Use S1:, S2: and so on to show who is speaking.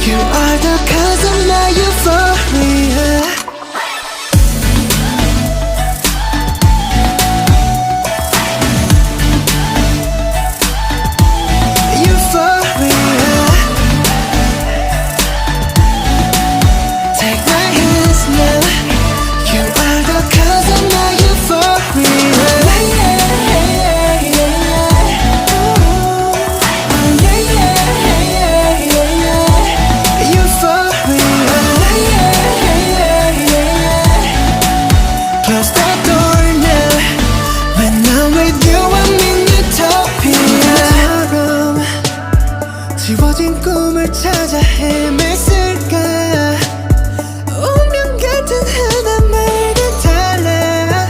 S1: You are the cause of my euphoria. Euphoria. Take my hands now. You are the cause of my euphoria. Close the door now. When I'm with you, I'm in utopia. 지워진 꿈을 찾아 헤매.